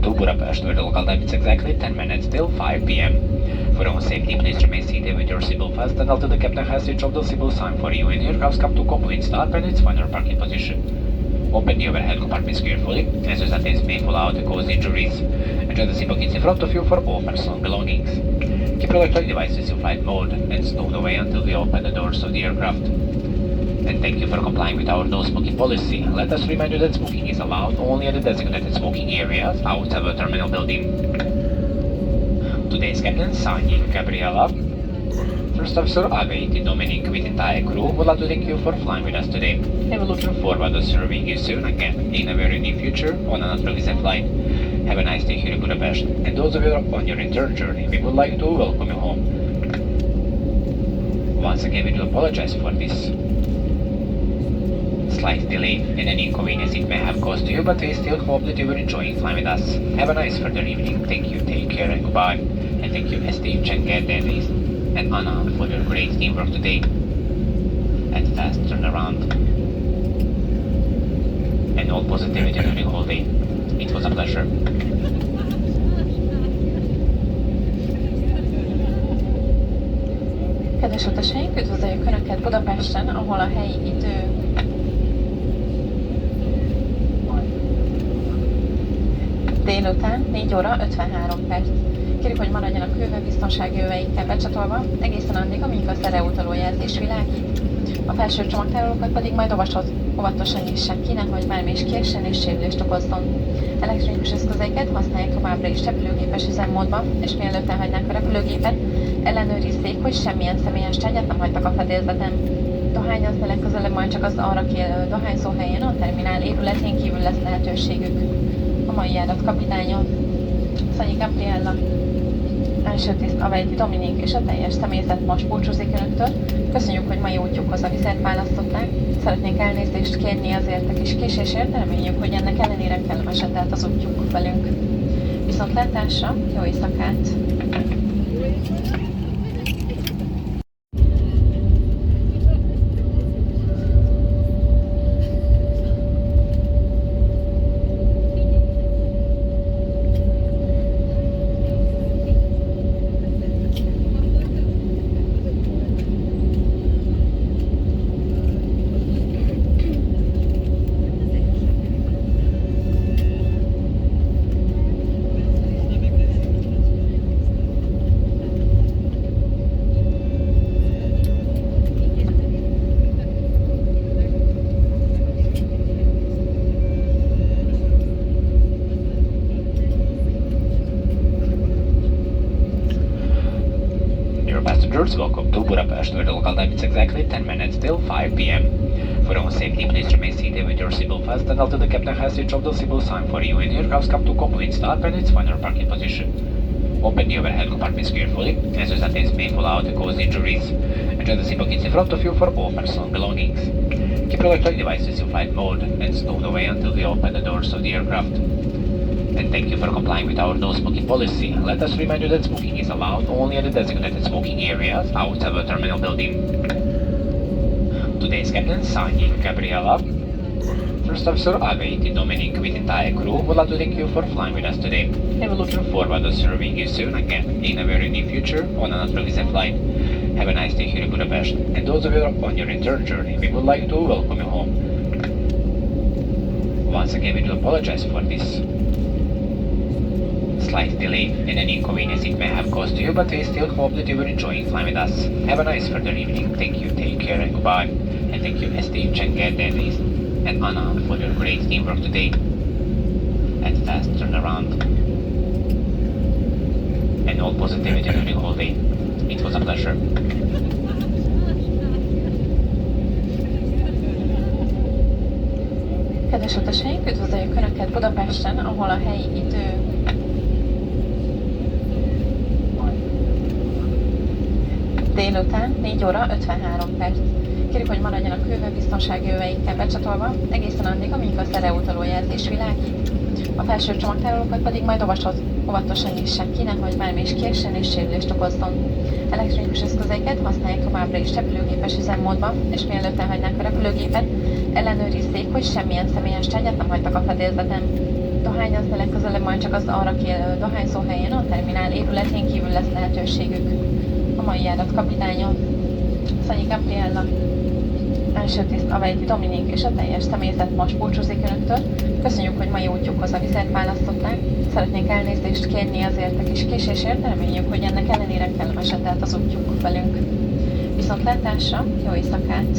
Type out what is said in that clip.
welcome to Budapest, where the local time is exactly 10 minutes till 5 p.m. For your own safety, please remain seated with your seatbelt fastened until the captain has switched off the seatbelt sign for you and your aircraft come to complete stop and its final parking position. Open the overhead compartments carefully, as those attempts may fall out and cause injuries. Enjoy the seat pockets in front of you for all personal belongings. Keep your electronic devices in flight mode and stowed away until we open the doors of the aircraft. And thank you for complying with our no smoking policy. Let us remind you that smoking is allowed only at the designated smoking areas outside the terminal building. Today's captain, signing Gabriella. First Officer Aviation Dominic with entire crew would like to thank you for flying with us today. And we're looking forward to serving you soon again in a very near future on another Wizz flight. Have a nice day here in Budapest. And those of you on your return journey, we would like to welcome you home. Once again, we do apologize for this slight delay and any inconvenience it may have caused you, but we still hope that you will enjoy flying with us. Have a nice further evening. Thank you, take care and goodbye. And thank you Steve, Chen-Ger, Dennis and Anna for your great teamwork today and fast turnaround and all positivity during the whole day. It was a pleasure. Kedves utasaink, üdvözöljük Önöket Budapesten, ahol a helyi idő délután 4 óra 53 perc. Kérjük, hogy maradjanak külön biztonsági öveikkel becsatolva, egészen addig, amíg a szereutaló jelzés világít. A felső csomagtárolókat pedig majd óvatosan nyissák ki, nehogy bármi is kiessen és sérülést okozzon. Elektronikus eszközeiket használják továbbra is repülőgépes üzemmódban, és mielőtt elhagynák a repülőgépet, ellenőrizzék, hogy semmilyen személyes tárgyat nem hagytak a fedélzeten. Dohányozni legközelebb majd csak az arra kijelölő dohányzó helyen a terminál épületén kívül lesz lehetőségük. A mai járat kapitánya, Szanyi Gabriella, első tiszt Aviation Dominik és a teljes személyzet most búcsúzik Önöktől. Köszönjük, hogy mai útjukhoz a Wizzet választották. Szeretnénk elnézést kérni azért a kis késésért, de reméljük, hogy ennek ellenére kellemesen telt az útjuk velünk. Viszontlátásra, jó éjszakát! Passengers, welcome to Budapest, where the local time is exactly 10 minutes till 5 p.m. For your own safety, please remain seated with your seatbelt fastened until the captain has switched off the seatbelt sign for you and your aircraft come to complete stop and its final parking position. Open the overhead compartments carefully, as those attempts may fall out and cause injuries. Enjoy the seat pockets in front of you for all personal belongings. Keep your electronic devices in flight mode and stowed away until we open the doors of the aircraft. And thank you for complying with our no smoking policy. Let us remind you that smoking is allowed only at the designated smoking areas outside the terminal building. Today's captain, signing Gabriella. First Officer Aviation Dominic with entire crew would like to thank you for flying with us today. And we're looking forward to serving you soon again in a very near future on another Wizz flight. Have a nice day here in Budapest. And those of you on your return journey, we would like to welcome you home. Once again, we do apologize for this slight delay and any inconvenience it may have caused you, but we still hope that you will enjoy flying with us. Have a nice further evening. Thank you, take care and goodbye. And thank you Steve, Chen-Ger, Dennis and Anna for your great teamwork today and fast turnaround and all positivity during the whole day. It was a pleasure. Kedves utasaink, üdvözöljük Önöket Budapesten, ahol a helyi idő délután 4 óra 53 perc. Kérjük, hogy maradjanak külön biztonsági öveikkel becsatolva, egészen addig, amíg a szereutaló jelzés világít. A felső csomagtárolókat pedig majd óvatosan nyissák ki, nehogy bármi is kiessen és sérülést okozzon. Elektronikus eszközeiket használják továbbra is repülőgépes üzemmódban, és mielőtt elhagynák a repülőgépet, ellenőrizzék, hogy semmilyen személyes tárgyat nem hagytak a fedélzeten. dohányozni legközelebb majd csak az arra kijelölő dohányzó helyen, a terminál épületén kívül lesz lehetőségük. A mai járat kapitánya, Szanyi Gabriella, első tiszt Avejti Dominik és a teljes személyzet most búcsúzik önöktől. Köszönjük, hogy mai útjukhoz a vizet választották. Szeretnénk elnézést kérni azért a kis késésért, reméljük, hogy ennek ellenére kellemesen telt az útjuk velünk. Viszontlátásra, jó éjszakát!